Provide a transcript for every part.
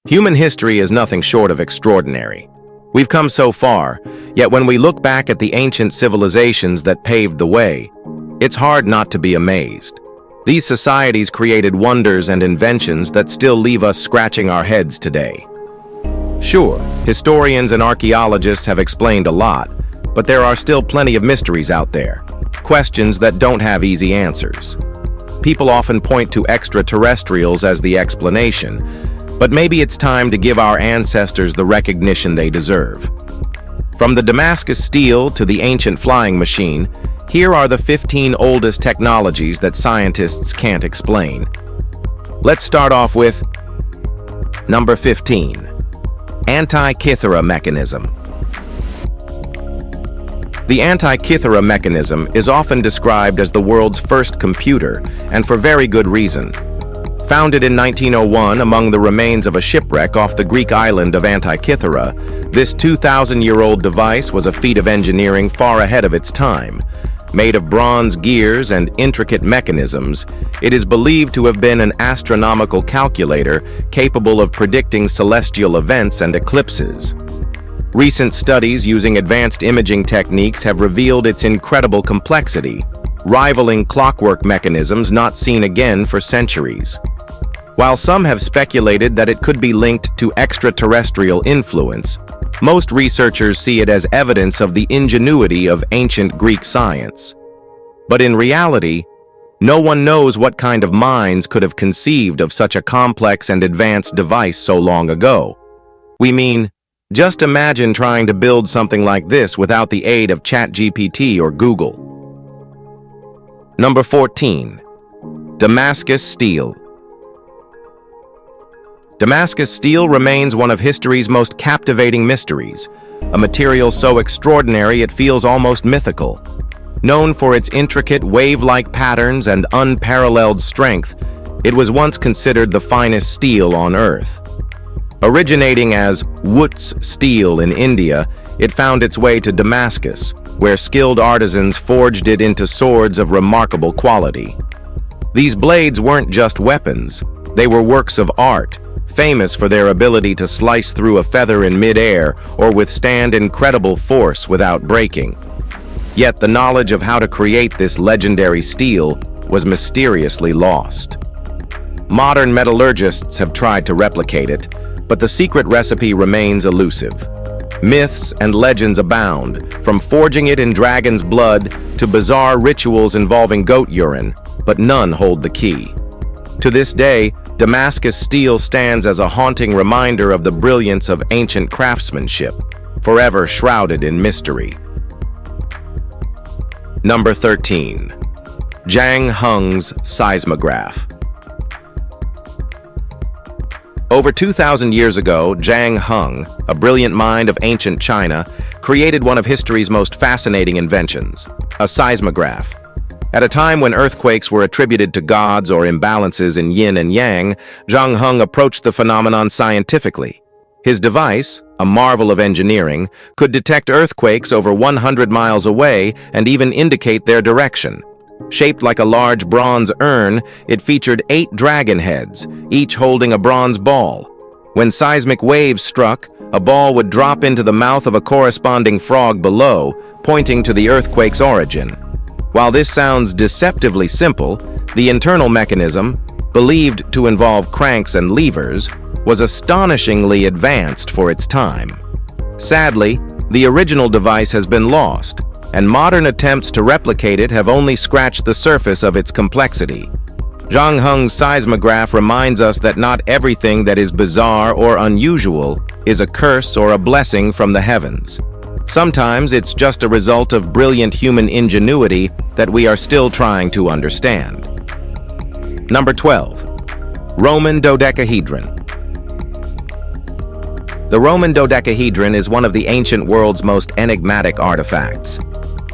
Human history is nothing short of extraordinary. We've come so far, yet when we look back at the ancient civilizations that paved the way, it's hard not to be amazed. These societies created wonders and inventions that still leave us scratching our heads today. Sure, historians and archaeologists have explained a lot, but there are still plenty of mysteries out there, questions that don't have easy answers. People often point to extraterrestrials as the explanation, but maybe it's time to give our ancestors the recognition they deserve. From the Damascus Steel to the ancient flying machine, here are the 15 oldest technologies that scientists can't explain. Let's start off with number 15, Antira Mechanism. The Antira Mechanism is often described as the world's first computer, and for very good reason. Founded in 1901 among the remains of a shipwreck off the Greek island of Antira, this 2,000-year-old device was a feat of engineering far ahead of its time. Made of bronze gears and intricate mechanisms, it is believed to have been an astronomical calculator capable of predicting celestial events and eclipses. Recent studies using advanced imaging techniques have revealed its incredible complexity, rivaling clockwork mechanisms not seen again for centuries. While some have speculated that it could be linked to extraterrestrial influence, most researchers see it as evidence of the ingenuity of ancient Greek science. But in reality, no one knows what kind of minds could have conceived of such a complex and advanced device so long ago. We mean, just imagine trying to build something like this without the aid of ChatGPT or Google. Number 14, Damascus Steel. Damascus steel remains one of history's most captivating mysteries, a material so extraordinary it feels almost mythical. Known for its intricate wave-like patterns and unparalleled strength, it was once considered the finest steel on Earth. Originating as Wootz steel in India, it found its way to Damascus, where skilled artisans forged it into swords of remarkable quality. These blades weren't just weapons, they were works of art, famous for their ability to slice through a feather in mid-air or withstand incredible force without breaking. Yet the knowledge of how to create this legendary steel was mysteriously lost. Modern metallurgists have tried to replicate it, but the secret recipe remains elusive. Myths and legends abound, from forging it in dragon's blood to bizarre rituals involving goat urine, but none hold the key. To this day, Damascus steel stands as a haunting reminder of the brilliance of ancient craftsmanship, forever shrouded in mystery. Number 13, Jang's seismograph. Over 2,000 years ago, Jang, a brilliant mind of ancient China, created one of history's most fascinating inventions, a seismograph. At a time when earthquakes were attributed to gods or imbalances in yin and yang, Jang approached the phenomenon scientifically. His device, a marvel of engineering, could detect earthquakes over 100 miles away and even indicate their direction. Shaped like a large bronze urn, it featured 8 dragon heads, each holding a bronze ball. When seismic waves struck, a ball would drop into the mouth of a corresponding frog below, pointing to the earthquake's origin. While this sounds deceptively simple, the internal mechanism, believed to involve cranks and levers, was astonishingly advanced for its time. Sadly, the original device has been lost, and modern attempts to replicate it have only scratched the surface of its complexity. Jang's seismograph reminds us that not everything that is bizarre or unusual is a curse or a blessing from the heavens. Sometimes it's just a result of brilliant human ingenuity that we are still trying to understand. Number 12, Roman dodecahedron. The Roman dodecahedron is one of the ancient world's most enigmatic artifacts.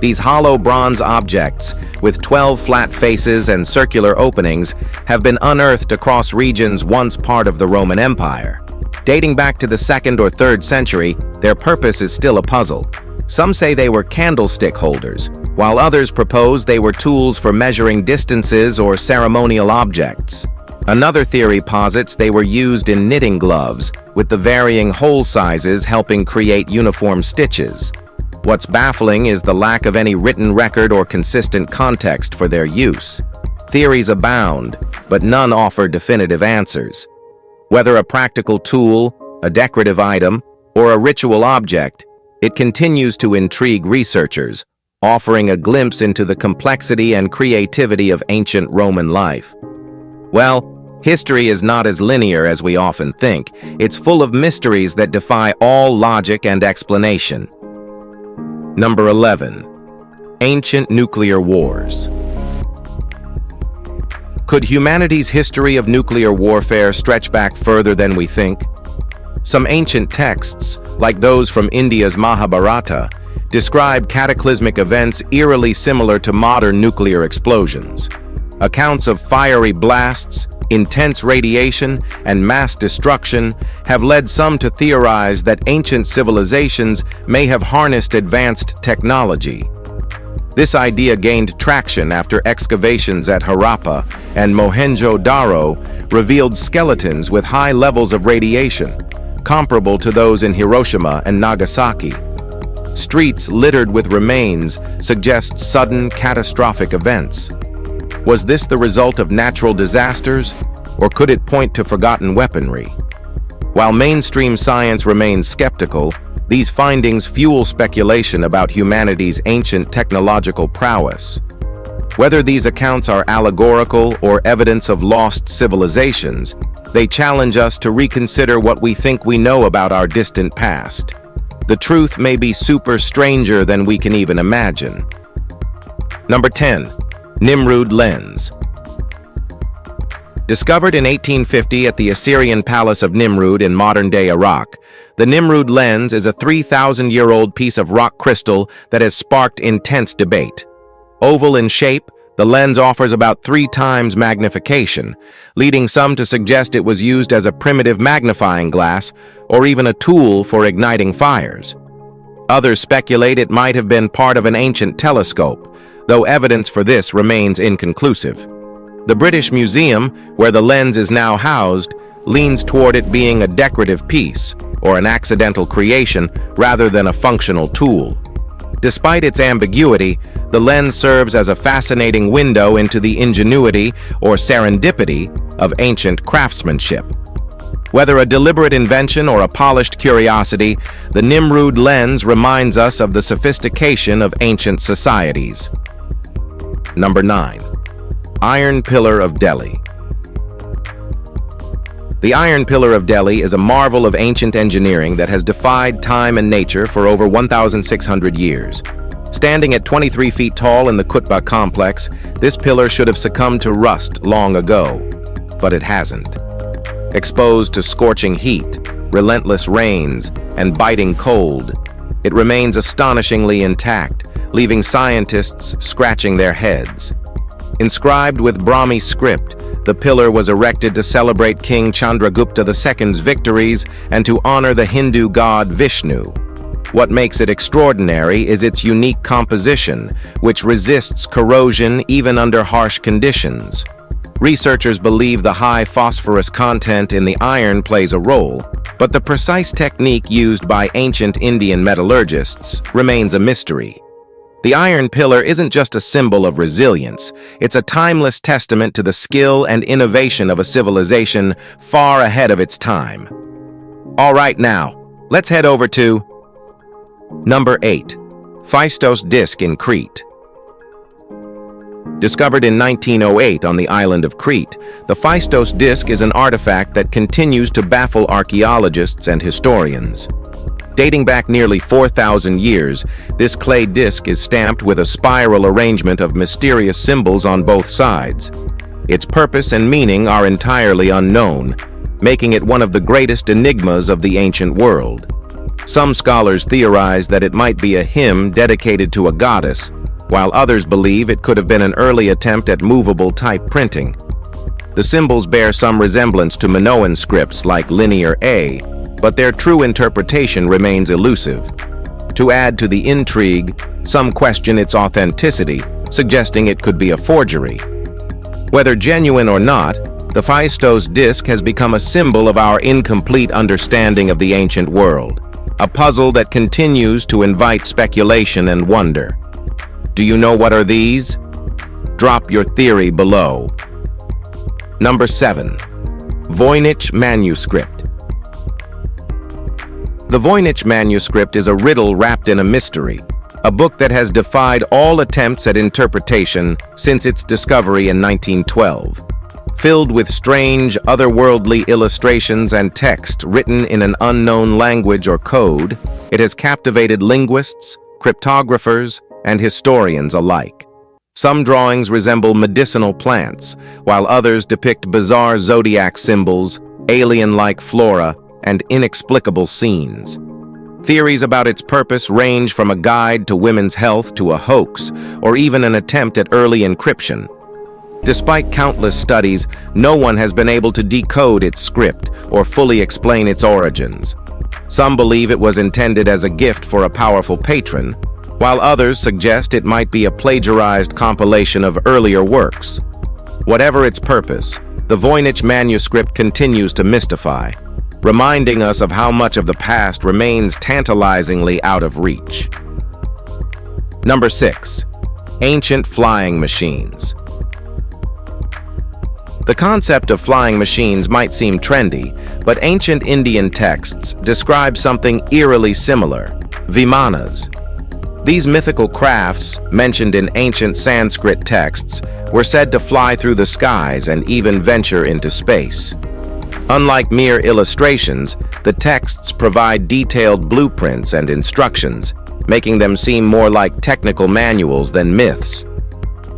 These hollow bronze objects, with 12 flat faces and circular openings, have been unearthed across regions once part of the Roman Empire. Dating back to the 2nd or 3rd century, their purpose is still a puzzle. Some say they were candlestick holders, while others propose they were tools for measuring distances or ceremonial objects. Another theory posits they were used in knitting gloves, with the varying hole sizes helping create uniform stitches. What's baffling is the lack of any written record or consistent context for their use. Theories abound, but none offer definitive answers. Whether a practical tool, a decorative item, or a ritual object, it continues to intrigue researchers, offering a glimpse into the complexity and creativity of ancient Roman life. Well, history is not as linear as we often think. It's full of mysteries that defy all logic and explanation. Number 11. Ancient nuclear wars. Could humanity's history of nuclear warfare stretch back further than we think? Some ancient texts, like those from India's Mahabharata, describe cataclysmic events eerily similar to modern nuclear explosions. Accounts of fiery blasts, intense radiation, and mass destruction have led some to theorize that ancient civilizations may have harnessed advanced technology. This idea gained traction after excavations at Harappa and Mohenjo-Daro revealed skeletons with high levels of radiation, comparable to those in Hiroshima and Nagasaki. Streets littered with remains suggest sudden, catastrophic events. Was this the result of natural disasters, or could it point to forgotten weaponry? While mainstream science remains skeptical, these findings fuel speculation about humanity's ancient technological prowess. Whether these accounts are allegorical or evidence of lost civilizations, they challenge us to reconsider what we think we know about our distant past. The truth may be stranger than we can even imagine. Number 10. Nimrud lens. Discovered in 1850 at the Assyrian palace of Nimrud in modern-day Iraq, the Nimrud lens is a 3,000-year-old piece of rock crystal that has sparked intense debate. Oval in shape, the lens offers about 3 times magnification, leading some to suggest it was used as a primitive magnifying glass or even a tool for igniting fires. Others speculate it might have been part of an ancient telescope, though evidence for this remains inconclusive. The British Museum, where the lens is now housed, leans toward it being a decorative piece, or an accidental creation, rather than a functional tool. Despite its ambiguity, the lens serves as a fascinating window into the ingenuity or serendipity of ancient craftsmanship. Whether a deliberate invention or a polished curiosity, the Nimrud lens reminds us of the sophistication of ancient societies. Number 9. Iron Pillar of Delhi. The Iron Pillar of Delhi is a marvel of ancient engineering that has defied time and nature for over 1,600 years. Standing at 23 feet tall in the Qutba complex, this pillar should have succumbed to rust long ago, but it hasn't. Exposed to scorching heat, relentless rains, and biting cold, it remains astonishingly intact, leaving scientists scratching their heads. Inscribed with Brahmi script, the pillar was erected to celebrate King Chandragupta II's victories and to honor the Hindu god Vishnu. What makes it extraordinary is its unique composition, which resists corrosion even under harsh conditions. Researchers believe the high phosphorus content in the iron plays a role, but the precise technique used by ancient Indian metallurgists remains a mystery. The Iron Pillar isn't just a symbol of resilience, it's a timeless testament to the skill and innovation of a civilization far ahead of its time. All right, now, let's head over to Number 8. Fistos disc in Crete. Discovered in 1908 on the island of Crete, the Fistos disc is an artifact that continues to baffle archaeologists and historians. Dating back nearly 4,000 years, this clay disc is stamped with a spiral arrangement of mysterious symbols on both sides. Its purpose and meaning are entirely unknown, making it one of the greatest enigmas of the ancient world. Some scholars theorize that it might be a hymn dedicated to a goddess, while others believe it could have been an early attempt at movable type printing. The symbols bear some resemblance to Minoan scripts like Linear A, but their true interpretation remains elusive. To add to the intrigue, some question its authenticity, suggesting it could be a forgery. Whether genuine or not, The Fistos disc has become a symbol of our incomplete understanding of the ancient world, a puzzle that continues to invite speculation and wonder. Do you know what are these? Drop your theory below. Number 7. Voyich manuscript. The Voyich manuscript is a riddle wrapped in a mystery, a book that has defied all attempts at interpretation since its discovery in 1912. Filled with strange, otherworldly illustrations and text written in an unknown language or code, it has captivated linguists, cryptographers, and historians alike. Some drawings resemble medicinal plants, while others depict bizarre zodiac symbols, alien-like flora, and inexplicable scenes. Theories about its purpose range from a guide to women's health to a hoax, or even an attempt at early encryption. Despite countless studies, no one has been able to decode its script or fully explain its origins. Some believe it was intended as a gift for a powerful patron, while others suggest it might be a plagiarized compilation of earlier works. Whatever its purpose, the Voynich manuscript continues to mystify, reminding us of how much of the past remains tantalizingly out of reach. Number 6. Ancient flying machines. The concept of flying machines might seem trendy, but ancient Indian texts describe something eerily similar: vimanas. These mythical crafts, mentioned in ancient Sanskrit texts, were said to fly through the skies and even venture into space. Unlike mere illustrations, the texts provide detailed blueprints and instructions, making them seem more like technical manuals than myths.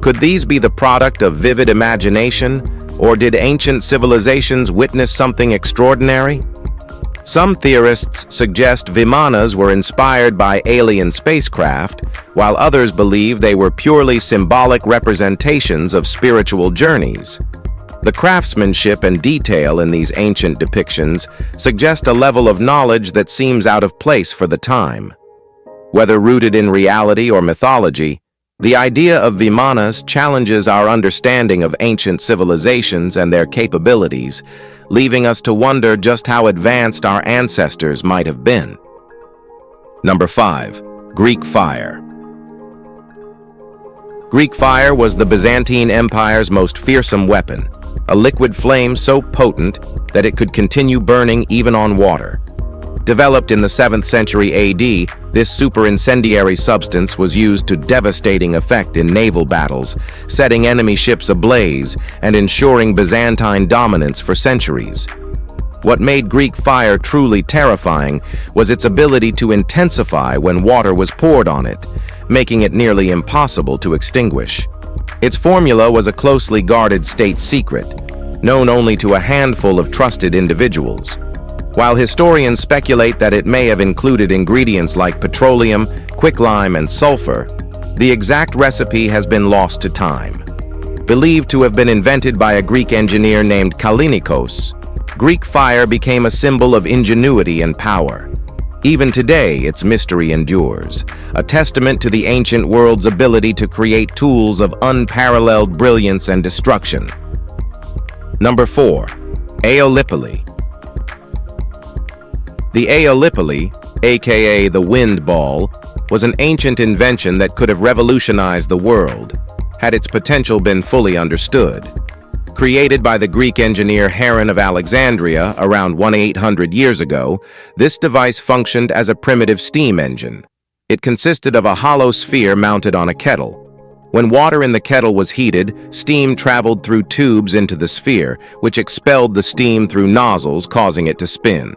Could these be the product of vivid imagination, or did ancient civilizations witness something extraordinary? Some theorists suggest vimanas were inspired by alien spacecraft, while others believe they were purely symbolic representations of spiritual journeys. The craftsmanship and detail in these ancient depictions suggest a level of knowledge that seems out of place for the time. Whether rooted in reality or mythology, the idea of vimanas challenges our understanding of ancient civilizations and their capabilities, leaving us to wonder just how advanced our ancestors might have been. Number 5. Greek fire. Greek fire was the Byzantine Empire's most fearsome weapon, a liquid flame so potent that it could continue burning even on water. Developed in the 7th century AD, this super-incendiary substance was used to devastating effect in naval battles, setting enemy ships ablaze and ensuring Byzantine dominance for centuries. What made Greek fire truly terrifying was its ability to intensify when water was poured on it, making it nearly impossible to extinguish. Its formula was a closely guarded state secret, known only to a handful of trusted individuals. While historians speculate that it may have included ingredients like petroleum, quicklime, and sulfur, the exact recipe has been lost to time. Believed to have been invented by a Greek engineer named Kallinikos, Greek fire became a symbol of ingenuity and power. Even today, its mystery endures, a testament to the ancient world's ability to create tools of unparalleled brilliance and destruction. Number 4. Aeolipile. The Aeolipile, aka the wind ball, was an ancient invention that could have revolutionized the world, had its potential been fully understood. Created by the Greek engineer Heron of Alexandria around 1800 years ago, this device functioned as a primitive steam engine. It consisted of a hollow sphere mounted on a kettle. When water in the kettle was heated, steam traveled through tubes into the sphere, which expelled the steam through nozzles, causing it to spin.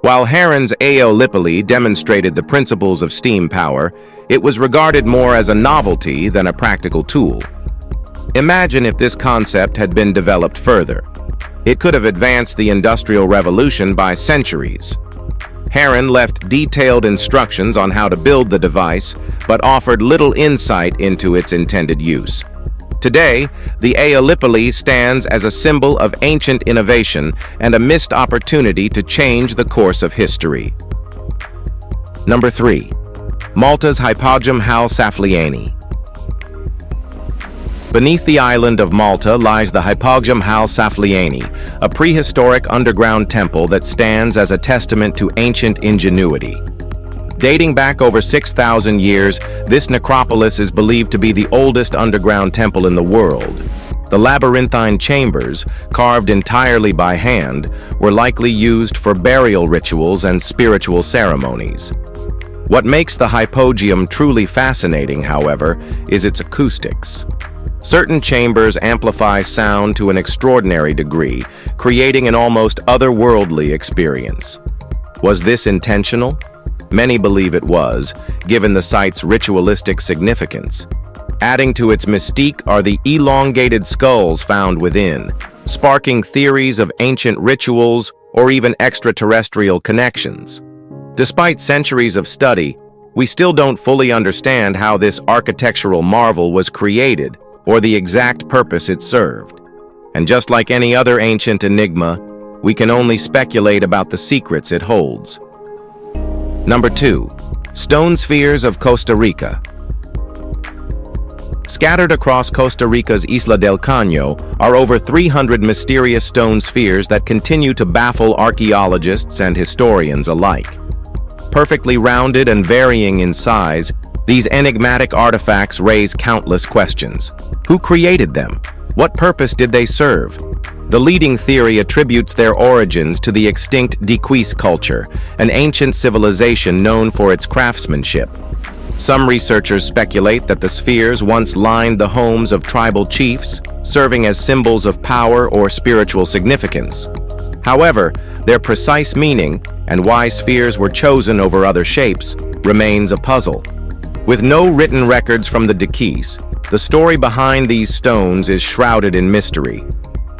While Heron's Aeolipile demonstrated the principles of steam power, it was regarded more as a novelty than a practical tool. Imagine if this concept had been developed further. It could have advanced the Industrial Revolution by centuries. Heron left detailed instructions on how to build the device, but offered little insight into its intended use. Today, the Aeolipile stands as a symbol of ancient innovation and a missed opportunity to change the course of history. Number 3. Maltas Hypium hal Saflieni. Beneath the island of Malta lies the Hypogeum Hal Saflieni, a prehistoric underground temple that stands as a testament to ancient ingenuity. Dating back over 6,000 years, this necropolis is believed to be the oldest underground temple in the world. The labyrinthine chambers, carved entirely by hand, were likely used for burial rituals and spiritual ceremonies. What makes the Hypogeum truly fascinating, however, is its acoustics. Certain chambers amplify sound to an extraordinary degree, creating an almost otherworldly experience. Was this intentional? Many believe it was, given the site's ritualistic significance. Adding to its mystique are the elongated skulls found within, sparking theories of ancient rituals or even extraterrestrial connections. Despite centuries of study, we still don't fully understand how this architectural marvel was created or the exact purpose it served. And just like any other ancient enigma, we can only speculate about the secrets it holds. Number 2. Stone Spheres of Costa Rica. Scattered across Costa Rica's Isla del Caño are over 300 mysterious stone spheres that continue to baffle archaeologists and historians alike. Perfectly rounded and varying in size, these enigmatic artifacts raise countless questions. Who created them? What purpose did they serve? The leading theory attributes their origins to the extinct Damascus culture, an ancient civilization known for its craftsmanship. Some researchers speculate that the spheres once lined the homes of tribal chiefs, serving as symbols of power or spiritual significance. However, their precise meaning and why spheres were chosen over other shapes remains a puzzle. With no written records from the Damascus, the story behind these stones is shrouded in mystery.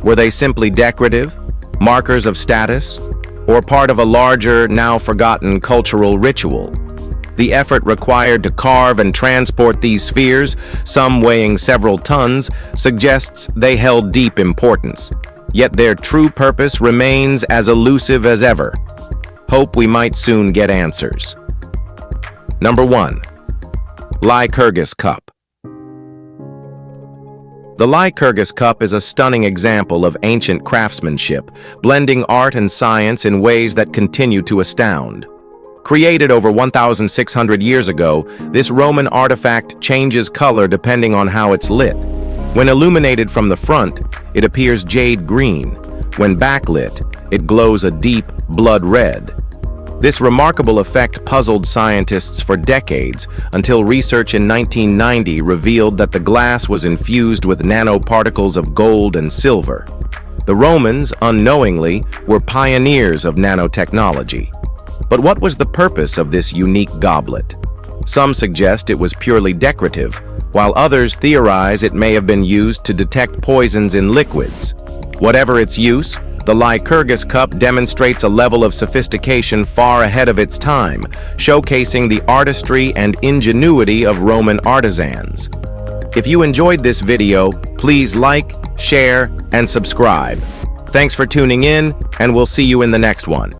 Were they simply decorative, markers of status, or part of a larger, now forgotten cultural ritual? The effort required to carve and transport these spheres, some weighing several tons, suggests they held deep importance. Yet their true purpose remains as elusive as ever. Hope we might soon get answers. Number 1. Lycurgus Cup. The Lycurgus Cup is a stunning example of ancient craftsmanship, blending art and science in ways that continue to astound. Created over 1,600 years ago, this Roman artifact changes color depending on how it's lit. When illuminated from the front, it appears jade green. When backlit, it glows a deep blood red. This remarkable effect puzzled scientists for decades until research in 1990 revealed that the glass was infused with nanoparticles of gold and silver. The Romans, unknowingly, were pioneers of nanotechnology. But what was the purpose of this unique goblet? Some suggest it was purely decorative, while others theorize it may have been used to detect poisons in liquids. Whatever its use, the Lycurgus Cup demonstrates a level of sophistication far ahead of its time, showcasing the artistry and ingenuity of Roman artisans. If you enjoyed this video, please like, share, and subscribe. Thanks for tuning in, and we'll see you in the next one.